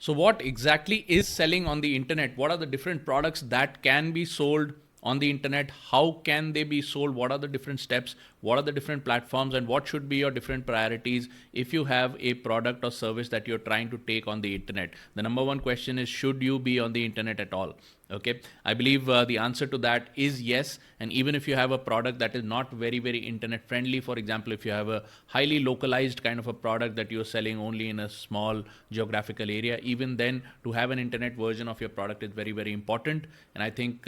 So what exactly is selling on the internet? What are the different products that can be sold on the internet? How can they be sold? What are the different steps? What are the different platforms? And what should be your different priorities if you have a product or service that you're trying to take on the internet? The number one question is, should you be on the internet at all? Okay, I believe the answer to that is yes. And even if you have a product that is not very internet friendly, for example, if you have a highly localized kind of a product that you're selling only in a small geographical area, even then to have an internet version of your product is very important. And I think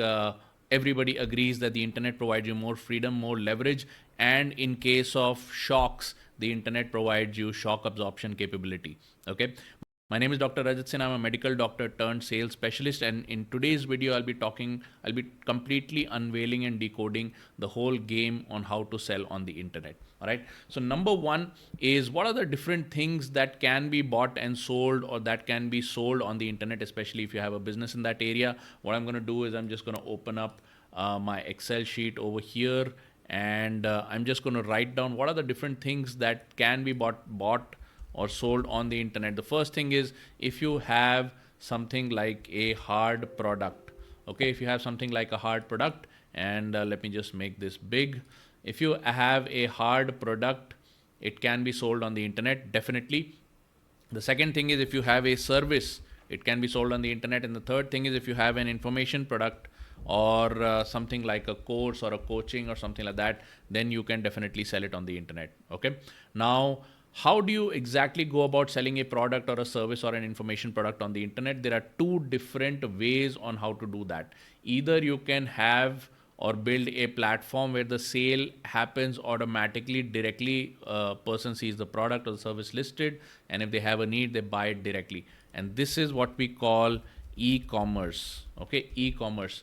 everybody agrees that the internet provides you more freedom, more leverage, and in case of shocks, the internet provides you shock absorption capability. Okay, my name is Dr. Rajat Sinha. I'm a medical doctor turned sales specialist, and in today's video, I'll be completely unveiling and decoding the whole game on how to sell on the internet. All right. So number one is, what are the different things that can be bought and sold, or that can be sold on the internet, especially if you have a business in that area. What I'm going to do is I'm just going to open up my Excel sheet over here, and I'm just going to write down what are the different things that can be bought or sold on the internet. The first thing is, if you have something like a hard product. Okay, if you have something like a hard product, and let me just make this big. If you have a hard product, it can be sold on the internet, definitely. The second thing is, if you have a service, it can be sold on the internet. And the third thing is, if you have an information product, or something like a course or a coaching or something like that, then you can definitely sell it on the internet. Okay, now how do you exactly go about selling a product or a service or an information product on the internet? There are two different ways on how to do that. Either you can have or build a platform where the sale happens automatically, directly. A person sees the product or the service listed, and if they have a need, they buy it directly. And this is what we call e-commerce. Okay, e-commerce.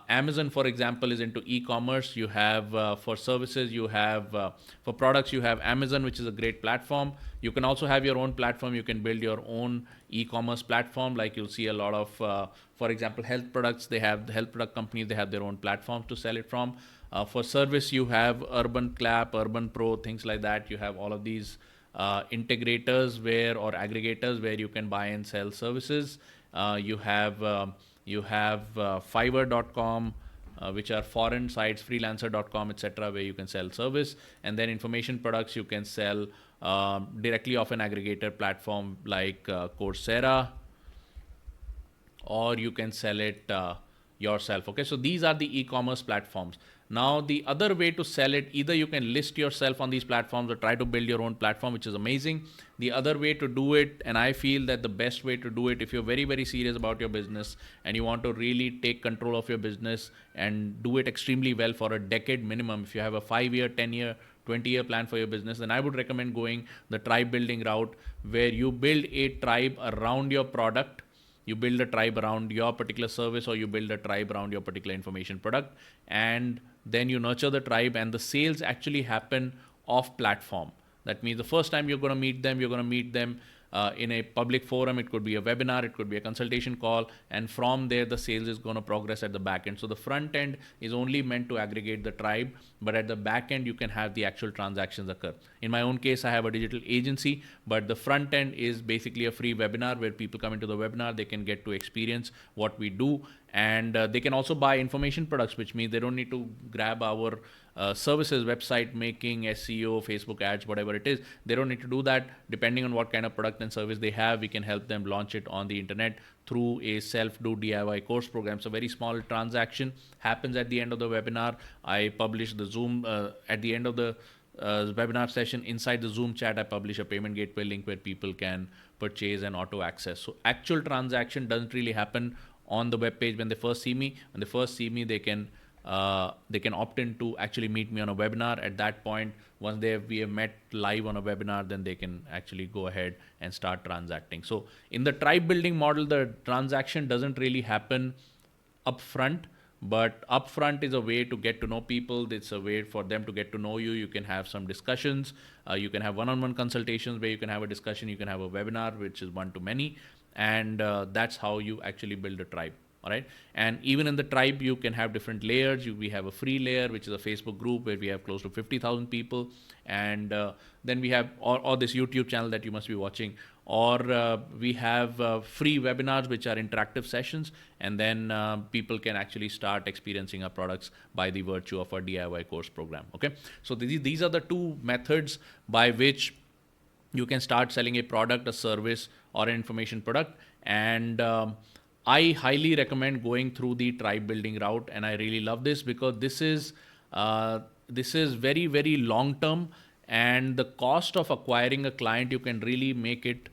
Amazon, for example, is into e-commerce. You have for services, you have for products, you have Amazon, which is a great platform. You can also have your own platform. You can build your own e-commerce platform. Like you'll see a lot of, for example, health products. They have the health product companies. They have their own platforms to sell it from. For service, you have Urban Clap, Urban Pro, things like that. You have all of these integrators or aggregators where you can buy and sell services. You have Fiverr.com, which are foreign sites, freelancer.com, etc., where you can sell service. And then information products you can sell directly off an aggregator platform like Coursera, or you can sell it yourself. Okay, so these are the e-commerce platforms. Now, the other way to sell it, either you can list yourself on these platforms or try to build your own platform, which is amazing. The other way to do it, and I feel that the best way to do it, if you're very serious about your business and you want to really take control of your business and do it extremely well for a decade minimum, if you have a 5-year, 10-year, 20-year plan for your business, then I would recommend going the tribe building route, where you build a tribe around your product. You build a tribe around your particular service, or you build a tribe around your particular information product, and then you nurture the tribe, and the sales actually happen off platform. That means the first time you're going to meet them in a public forum. It could be a webinar, it could be a consultation call, and from there the sales is going to progress at the back end. So the front end is only meant to aggregate the tribe, but at the back end you can have the actual transactions occur. In my own case, I have a digital agency, but the front end is basically a free webinar where people come into the webinar, they can get to experience what we do, and they can also buy information products, which means they don't need to grab our services, website making, SEO, Facebook ads, whatever it is. They don't need to do that. Depending on what kind of product and service they have, we can help them launch it on the internet through a self-do DIY course program. So very small transaction happens at the end of the webinar. I publish the Zoom at the end of the webinar session. Inside the Zoom chat, I publish a payment gateway link where people can purchase and auto access. So actual transaction doesn't really happen on the web page when they first see me. When they first see me, they can opt in to actually meet me on a webinar. At that point, once we have met live on a webinar, then they can actually go ahead and start transacting. So in the tribe building model, the transaction doesn't really happen upfront, but upfront is a way to get to know people. It's a way for them to get to know you. You can have some discussions. You can have one-on-one consultations where you can have a discussion. You can have a webinar, which is one to many, and that's how you actually build a tribe. All right. And even in the tribe, you can have different layers. We have a free layer, which is a Facebook group where we have close to 50,000 people. And then we have, or this YouTube channel that you must be watching. Or we have free webinars, which are interactive sessions. And then people can actually start experiencing our products by the virtue of our DIY course program. Okay. So these are the two methods by which you can start selling a product, a service, or an information product. And I highly recommend going through the tribe building route, and I really love this because this is very, very long term, and the cost of acquiring a client, you can really make it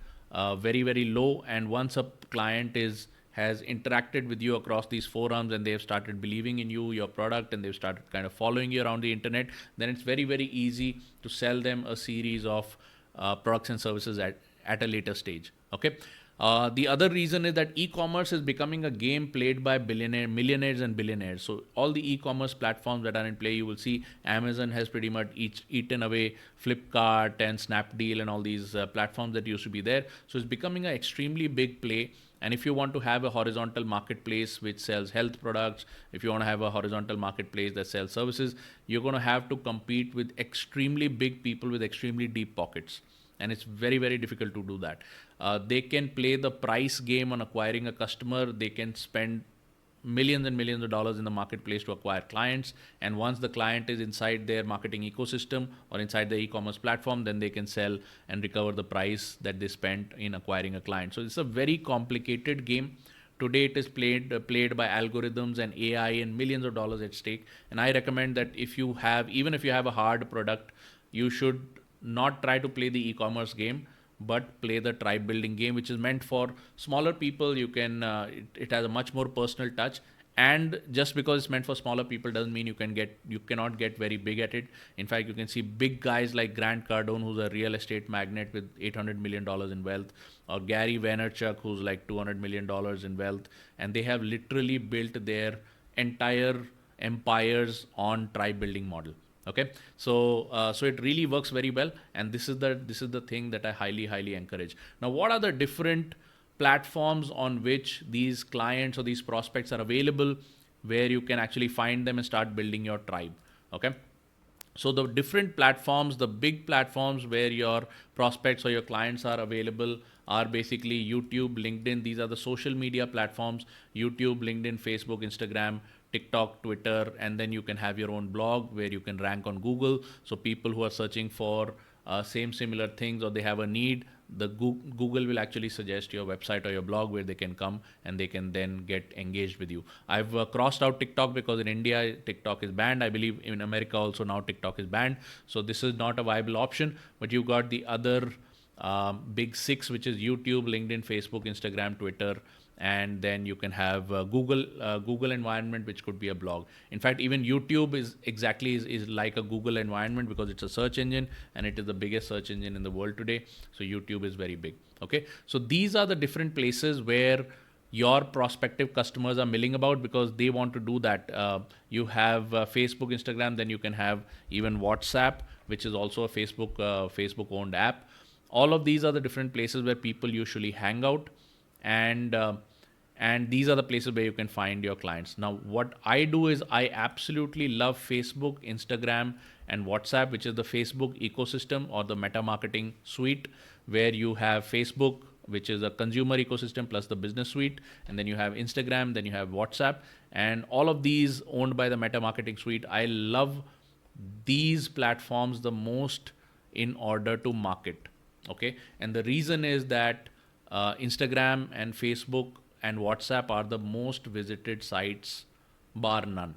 very, very low. And once a client has interacted with you across these forums and they've started believing in you, your product, and they've started kind of following you around the internet, then it's very, very easy to sell them a series of products and services at a later stage. Okay. The other reason is that e-commerce is becoming a game played by millionaires and billionaires. So all the e-commerce platforms that are in play, you will see Amazon has pretty much eaten away Flipkart and Snapdeal and all these platforms that used to be there. So it's becoming an extremely big play. And if you want to have a horizontal marketplace which sells health products, if you want to have a horizontal marketplace that sells services, you're going to have to compete with extremely big people with extremely deep pockets. And it's very, very difficult to do that. They can play the price game on acquiring a customer. They can spend millions and millions of dollars in the marketplace to acquire clients. And once the client is inside their marketing ecosystem or inside the e-commerce platform, then they can sell and recover the price that they spent in acquiring a client. So it's a very complicated game. Today it is played by algorithms and AI and millions of dollars at stake. And I recommend that even if you have a hard product, you should not try to play the e-commerce game, but play the tribe building game, which is meant for smaller people. You can it has a much more personal touch. And just because it's meant for smaller people doesn't mean you cannot get very big at it. In fact, you can see big guys like Grant Cardone, who's a real estate magnate with $800 million in wealth, or Gary Vaynerchuk, who's like $200 million in wealth, and they have literally built their entire empires on tribe building model. Okay, so it really works very well, and this is the thing that I highly encourage. Now, what are the different platforms on which these clients or these prospects are available, where you can actually find them and start building your tribe? Okay, so the different platforms, the big platforms where your prospects or your clients are available are basically YouTube, LinkedIn. These are the social media platforms: YouTube, LinkedIn, Facebook, Instagram, TikTok, Twitter. And then you can have your own blog where you can rank on Google. So people who are searching for similar things, or they have a need, the Google will actually suggest your website or your blog where they can come and they can then get engaged with you. I've crossed out TikTok because in India TikTok is banned. I believe in America also now TikTok is banned. So this is not a viable option. But you've got the other big six, which is YouTube, LinkedIn, Facebook, Instagram, Twitter. And then you can have Google environment, which could be a blog. In fact, even YouTube is like a Google environment because it's a search engine, and it is the biggest search engine in the world today. So YouTube is very big. Okay, so these are the different places where your prospective customers are milling about because they want to do that. You have Facebook, Instagram, then you can have even WhatsApp, which is also a Facebook owned app. All of these are the different places where people usually hang out. And these are the places where you can find your clients. Now, what I do is I absolutely love Facebook, Instagram, and WhatsApp, which is the Facebook ecosystem or the meta marketing suite, where you have Facebook, which is a consumer ecosystem, plus the business suite. And then you have Instagram, then you have WhatsApp, and all of these owned by the meta marketing suite. I love these platforms the most in order to market. Okay. And the reason is that Instagram and Facebook and WhatsApp are the most visited sites, bar none.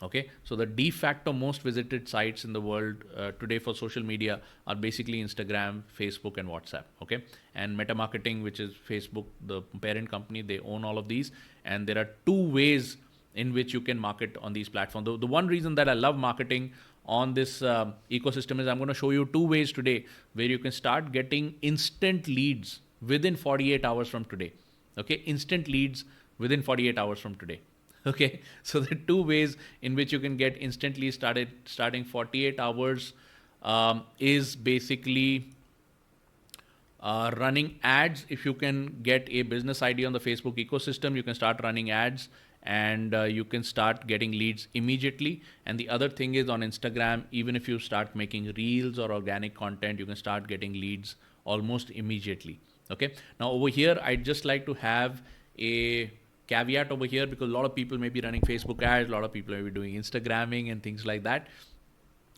Okay, so the de facto most visited sites in the world today for social media are basically Instagram, Facebook, and WhatsApp. Okay, and Meta Marketing, which is Facebook, the parent company, they own all of these. And there are two ways in which you can market on these platforms. The one reason that I love marketing on this ecosystem is I'm going to show you two ways today where you can start getting instant leads within 48 hours from today. Okay, instant leads within 48 hours from today. Okay, so the two ways in which you can get instantly starting 48 hours is basically Running ads, if you can get a business ID on the Facebook ecosystem, you can start running ads, and you can start getting leads immediately. And the other thing is on Instagram, even if you start making reels or organic content, you can start getting leads almost immediately. Okay. Now over here, I'd just like to have a caveat over here, because a lot of people may be running Facebook ads, a lot of people may be doing Instagramming and things like that.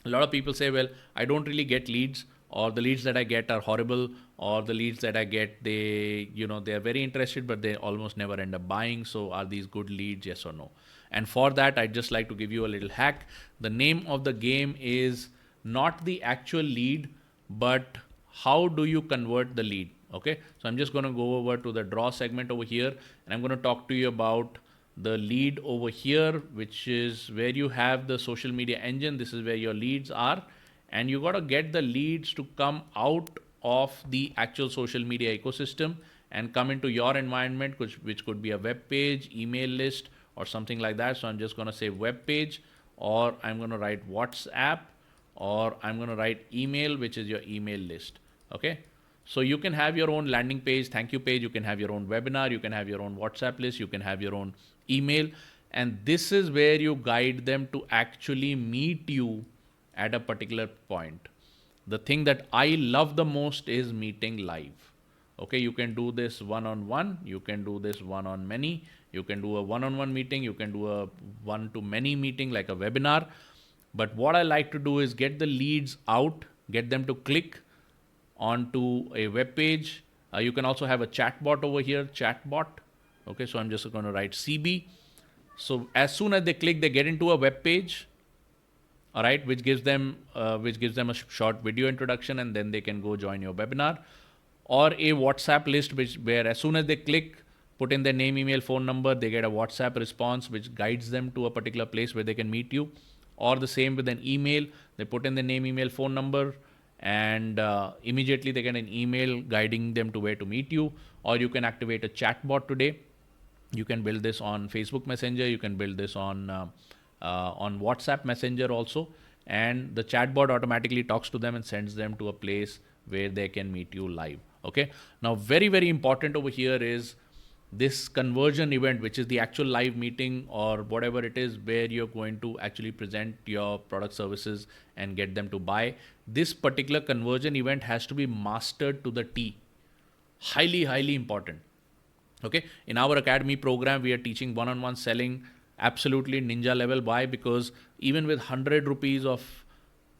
A lot of people say, well, I don't really get leads, or the leads that I get are horrible, or the leads that I get, they are very interested, but they almost never end up buying. So are these good leads? Yes or no? And for that, I'd just like to give you a little hack. The name of the game is not the actual lead, but how do you convert the lead? Okay. So I'm just going to go over to the draw segment over here, and I'm going to talk to you about the lead over here, which is where you have the social media engine. This is where your leads are, and you got to get the leads to come out of the actual social media ecosystem and come into your environment, which could be a web page, email list, or something like that. So I'm just going to say web page, or I'm going to write WhatsApp, or I'm going to write email, which is your email list. Okay. So you can have your own landing page, thank you page, you can have your own webinar, you can have your own WhatsApp list, you can have your own email. And this is where you guide them to actually meet you at a particular point. The thing that I love the most is meeting live. Okay, you can do this one-on-one, you can do this one-on-many, you can do a one-on-one meeting, you can do a one-to-many meeting like a webinar. But what I like to do is get the leads out, get them to click onto a web page. You can also have a chatbot over here, chatbot. Okay, so I'm just going to write CB. So as soon as they click, they get into a web page. All right, which gives them a short video introduction, and then they can go join your webinar. Or a WhatsApp list, where as soon as they click, put in their name, email, phone number, they get a WhatsApp response which guides them to a particular place where they can meet you. Or the same with an email, they put in their name, email, phone number, and immediately they get an email guiding them to where to meet you. Or you can activate a chatbot today. You can build this on Facebook Messenger, you can build this on WhatsApp Messenger also, and the chatbot automatically talks to them and sends them to a place where they can meet you live. Okay. Now, very, very important over here is this conversion event, which is the actual live meeting or whatever it is, where you're going to actually present your product, services, and get them to buy. This particular conversion event has to be mastered to the T. Highly, highly important. Okay. In our academy program, we are teaching one-on-one selling, absolutely ninja level. Why? Because even with 100 rupees of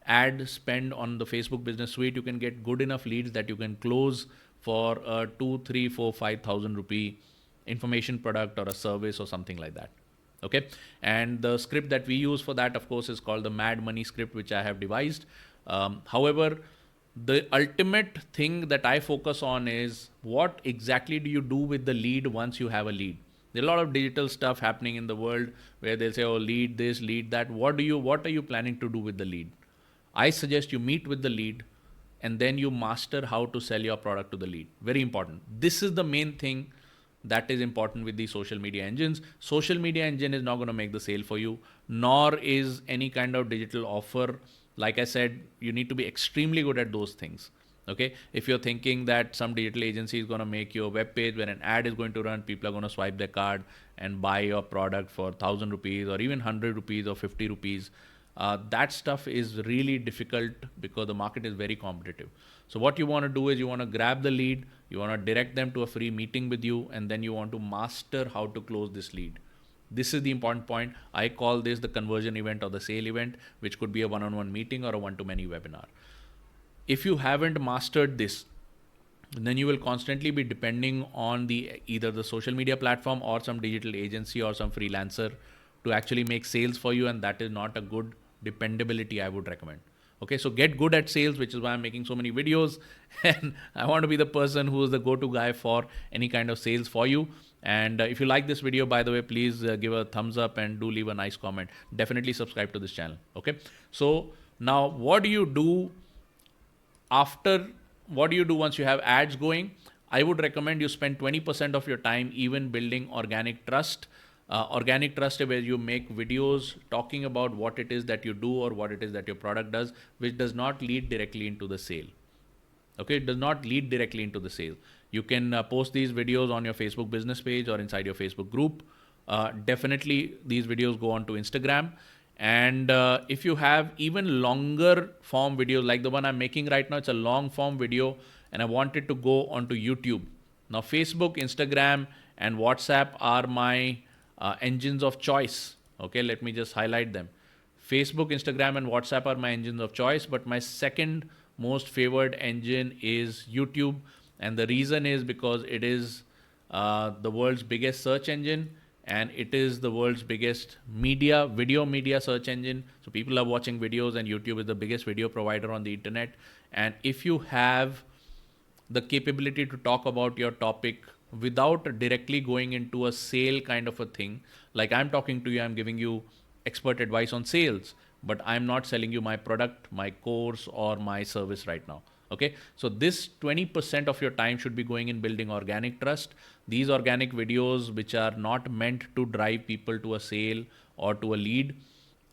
ad spend on the Facebook Business Suite, you can get good enough leads that you can close for a 2, 3, 4, 5,000 rupee information product or a service or something like that. Okay. And the script that we use for that, of course, is called the Mad Money script, which I have devised. However, the ultimate thing that I focus on is what exactly do you do with the lead once you have a lead? There are a lot of digital stuff happening in the world where they'll say, oh, lead this, lead that. What are you planning to do with the lead? I suggest you meet with the lead and then you master how to sell your product to the lead. Very important. This is the main thing that is important with these social media engines. Social media engine is not going to make the sale for you, nor is any kind of digital offer. Like I said, you need to be extremely good at those things. Okay. If you're thinking that some digital agency is going to make you a web page where an ad is going to run, people are going to swipe their card and buy your product for 1,000 rupees or even 100 rupees or 50 rupees. That stuff is really difficult because the market is very competitive. So what you want to do is you want to grab the lead, you want to direct them to a free meeting with you, and then you want to master how to close this lead. This is the important point. I call this the conversion event or the sale event, which could be a one-on-one meeting or a one-to-many webinar. If you haven't mastered this, then you will constantly be depending on either the social media platform or some digital agency or some freelancer to actually make sales for you, and that is not a good dependability I would recommend. Okay, so get good at sales, which is why I'm making so many videos, and I want to be the person who is the go-to guy for any kind of sales for you. And if you like this video, by the way, please give a thumbs up and do leave a nice comment. Definitely subscribe to this channel. Okay, so now what do you do once you have ads going? I would recommend you spend 20% of your time even building organic trust. Organic trust is where you make videos talking about what it is that you do or what it is that your product does, which does not lead directly into the sale. Okay, it does not lead directly into the sale. You can post these videos on your Facebook business page or inside your Facebook group. Definitely, these videos go on to Instagram. And if you have even longer form videos like the one I'm making right now, it's a long form video, and I want it to go onto YouTube. Now, Facebook, Instagram, and WhatsApp are my engines of choice. Okay, let me just highlight them. Facebook, Instagram, and WhatsApp are my engines of choice, but my second most favored engine is YouTube. And the reason is because it is the world's biggest search engine, and it is the world's biggest video media search engine. So people are watching videos, and YouTube is the biggest video provider on the internet. And if you have the capability to talk about your topic without directly going into a sale kind of a thing, like I'm talking to you, I'm giving you expert advice on sales, but I'm not selling you my product, my course, or my service right now. Okay, so this 20% of your time should be going in building organic trust. These organic videos, which are not meant to drive people to a sale or to a lead,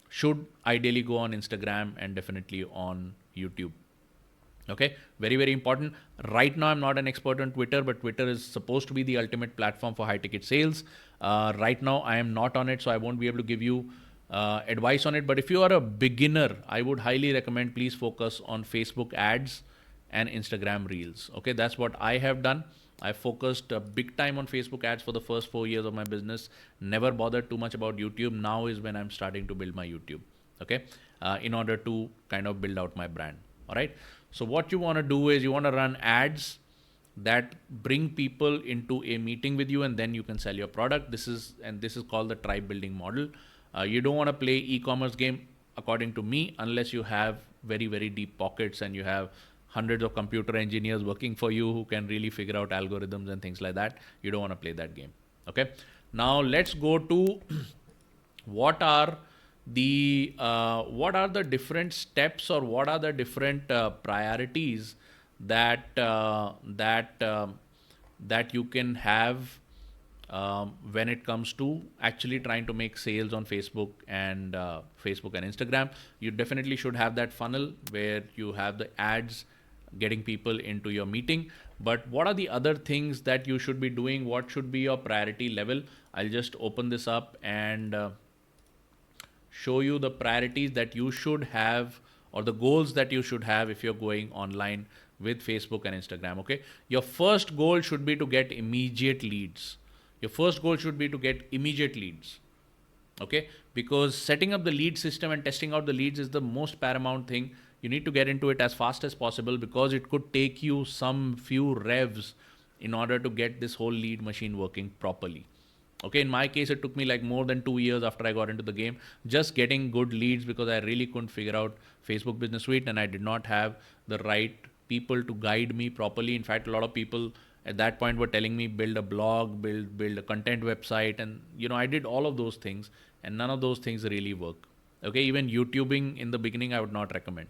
should ideally go on Instagram and definitely on YouTube. Okay, very, very important. Right now, I'm not an expert on Twitter, but Twitter is supposed to be the ultimate platform for high ticket sales. Right now, I am not on it, so I won't be able to give you advice on it. But if you are a beginner, I would highly recommend please focus on Facebook ads and Instagram reels. Okay, that's what I have done. I focused big time on Facebook ads for the first 4 years of my business. Never bothered too much about YouTube. Now is when I'm starting to build my YouTube. Okay, in order to kind of build out my brand. All right. So what you want to do is you want to run ads that bring people into a meeting with you, and then you can sell your product. This is called the tribe building model. You don't want to play e-commerce game, according to me, unless you have very, very deep pockets and you have hundreds of computer engineers working for you who can really figure out algorithms and things like that. You don't want to play that game. Okay. Now let's go to what are the different steps, or what are the different priorities that that you can have when it comes to actually trying to make sales on Facebook and Instagram. You definitely should have that funnel where you have the ads getting people into your meeting. But what are the other things that you should be doing? What should be your priority level? I'll just open this up and show you the priorities that you should have, or the goals that you should have if you're going online with Facebook and Instagram. Okay, your first goal should be to get immediate leads. Your first goal should be to get immediate leads. Okay, because setting up the lead system and testing out the leads is the most paramount thing. You need to get into it as fast as possible, because it could take you some few revs in order to get this whole lead machine working properly. Okay, in my case, it took me like more than 2 years after I got into the game, just getting good leads, because I really couldn't figure out Facebook Business Suite, and I did not have the right people to guide me properly. In fact, a lot of people at that point were telling me build a blog, build a content website, and I did all of those things, and none of those things really work. Okay, even YouTubing in the beginning I would not recommend.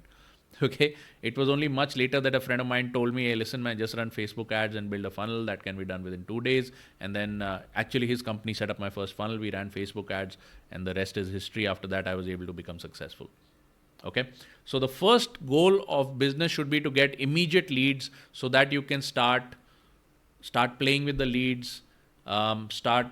Okay, it was only much later that a friend of mine told me, hey, listen man, just run Facebook ads and build a funnel that can be done within 2 days. And then actually his company set up my first funnel. We ran Facebook ads, and the rest is history. After that, I was able to become successful. Okay, so the first goal of business should be to get immediate leads, so that you can start playing with the leads, start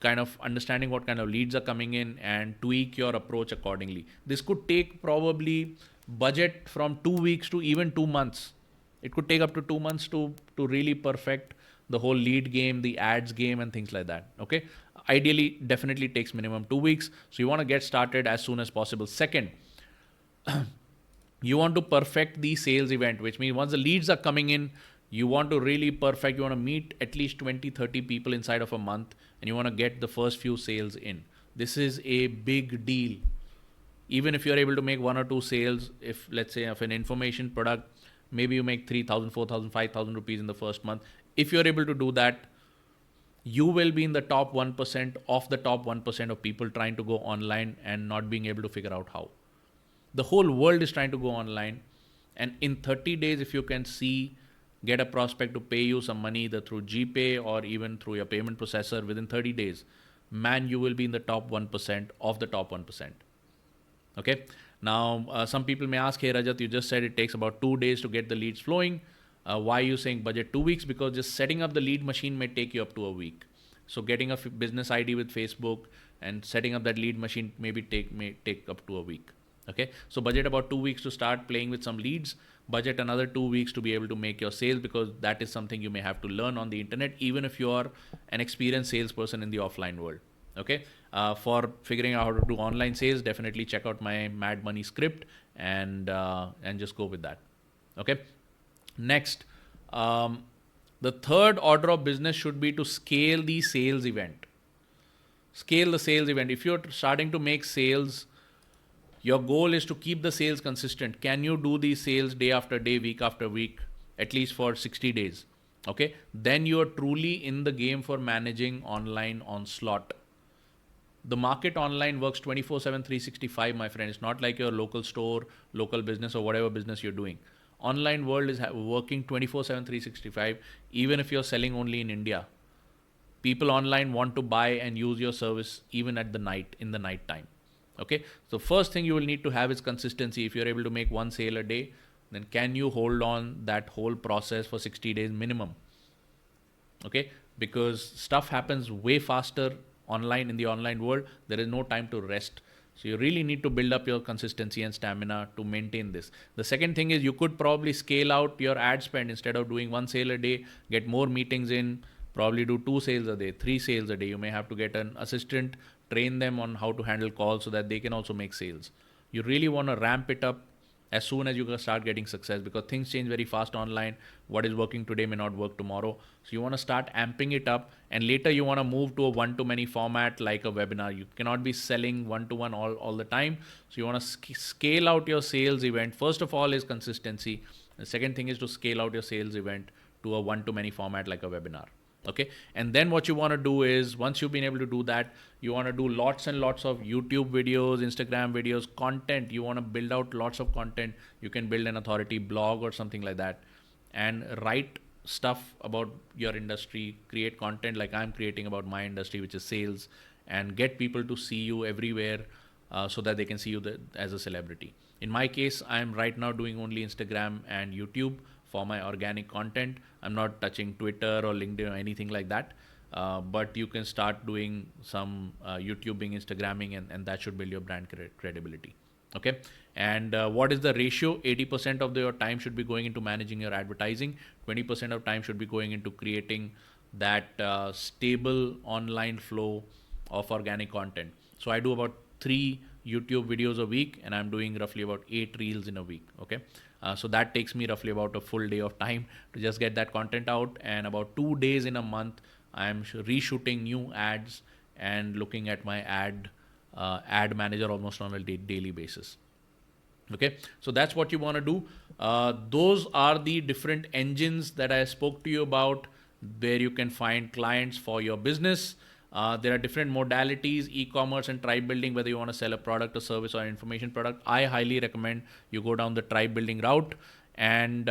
kind of understanding what kind of leads are coming in, and tweak your approach accordingly. This could take probably budget from 2 weeks to even 2 months. It could take up to 2 months to really perfect the whole lead game, the ads game, and things like that. Okay, ideally definitely takes minimum 2 weeks. So you want to get started as soon as possible. Second, you want to perfect the sales event, which means once the leads are coming in, you want to really perfect. You want to meet at least 20-30 people inside of a month, and you want to get the first few sales in. This is a big deal. Even if you're able to make 1 or 2 sales, if let's say of an information product, maybe you make 3,000, 4,000, 5,000 rupees in the first month. If you're able to do that, you will be in the top 1% of the top 1% of people trying to go online and not being able to figure out how. The whole world is trying to go online, and in 30 days, if you can get a prospect to pay you some money either through GPay or even through your payment processor within 30 days, man, you will be in the top 1% of the top 1%. Okay. Now, some people may ask, hey Rajat, you just said it takes about 2 days to get the leads flowing. Why are you saying budget 2 weeks? Because just setting up the lead machine may take you up to a week. So getting a business ID with Facebook and setting up that lead machine may take up to a week. Okay, so budget about 2 weeks to start playing with some leads. Budget another 2 weeks to be able to make your sales, because that is something you may have to learn on the internet, even if you are an experienced salesperson in the offline world. Okay, for figuring out how to do online sales, definitely check out my Mad Money script and just go with that. Okay, next, the third order of business should be to scale the sales event. Scale the sales event. If you're starting to make sales, your goal is to keep the sales consistent. Can you do these sales day after day, week after week, at least for 60 days? Okay, then you are truly in the game for managing online onslaught. The market online works 24/7, 365, my friend. It's not like your local store, local business, or whatever business you're doing. Online world is working 24/7, 365, even if you're selling only in India. People online want to buy and use your service even at the night, in the night time. Okay, so first thing you will need to have is consistency. If you're able to make one sale a day, then can you hold on that whole process for 60 days minimum? Okay, because stuff happens way faster online, in the online world. There is no time to rest. So you really need to build up your consistency and stamina to maintain this. The second thing is, you could probably scale out your ad spend. Instead of doing one sale a day, get more meetings in, probably do 2 sales a day, 3 sales a day. You may have to get an assistant, train them on how to handle calls so that they can also make sales. You really want to ramp it up as soon as you start getting success, because things change very fast online. What is working today may not work tomorrow. So you want to start amping it up, and later you want to move to a one-to-many format like a webinar. You cannot be selling one-to-one all the time. So you want to scale out your sales event. First of all is consistency. The second thing is to scale out your sales event to a one-to-many format like a webinar. Okay, and then what you want to do is, once you've been able to do that, you want to do lots and lots of YouTube videos, Instagram videos, content. You want to build out lots of content. You can build an authority blog or something like that, and write stuff about your industry. Create content like I'm creating about my industry, which is sales, and get people to see you everywhere, so that they can see you as a celebrity. In my case, I'm right now doing only Instagram and YouTube for my organic content. I'm not touching Twitter or LinkedIn or anything like that. But you can start doing some YouTubing, Instagramming, and that should build your brand credibility. Okay. And what is the ratio? 80% of your time should be going into managing your advertising. 20% of time should be going into creating that stable online flow of organic content. So I do about 3 YouTube videos a week, and I'm doing roughly about 8 reels in a week. Okay. So that takes me roughly about a full day of time to just get that content out, and about 2 days in a month, I'm reshooting new ads and looking at my ad manager almost on a daily basis. Okay, so that's what you want to do. Those are the different engines that I spoke to you about, where you can find clients for your business. There are different modalities, e-commerce and tribe building, whether you want to sell a product, a service, or an information product. I highly recommend you go down the tribe building route. And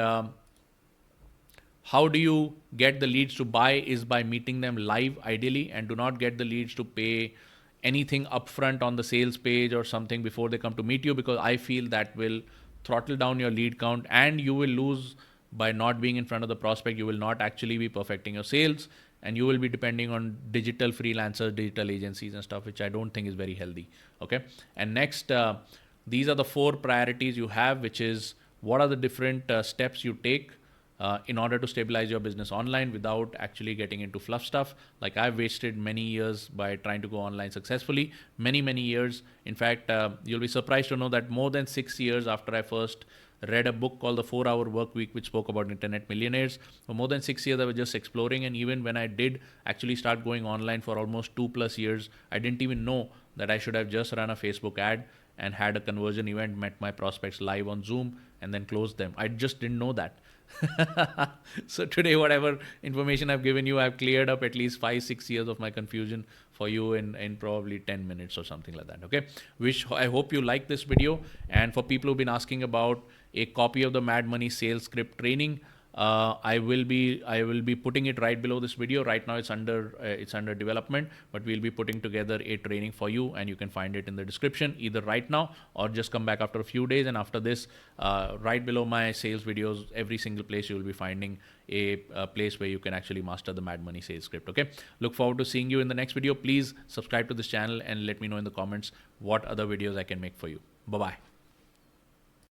how do you get the leads to buy is by meeting them live, ideally, and do not get the leads to pay anything upfront on the sales page or something before they come to meet you, because I feel that will throttle down your lead count, and you will lose by not being in front of the prospect. You will not actually be perfecting your sales, and you will be depending on digital freelancers, digital agencies and stuff, which I don't think is very healthy. Okay. And next, these are the 4 priorities you have, which is, what are the different steps you take in order to stabilize your business online without actually getting into fluff stuff. Like, I've wasted many years by trying to go online successfully, many years. In fact, you'll be surprised to know that more than 6 years after I first read a book called The 4-Hour Work Week, which spoke about internet millionaires. For more than 6 years, I was just exploring. And even when I did actually start going online for almost 2+ years, I didn't even know that I should have just run a Facebook ad and had a conversion event, met my prospects live on Zoom, and then closed them. I just didn't know that. So today, whatever information I've given you, I've cleared up at least 5-6 years of my confusion for you in probably 10 minutes or something like that. Okay. I hope you like this video. And for people who've been asking about a copy of the Mad Money sales script training, I will be putting it right below this video. Right now it's under development, but we'll be putting together a training for you, and you can find it in the description either right now or just come back after a few days. And after this, right below my sales videos, every single place you will be finding a place where you can actually master the Mad Money sales script. Okay, look forward to seeing you in the next video. Please subscribe to this channel and let me know in the comments what other videos I can make for you. Bye bye.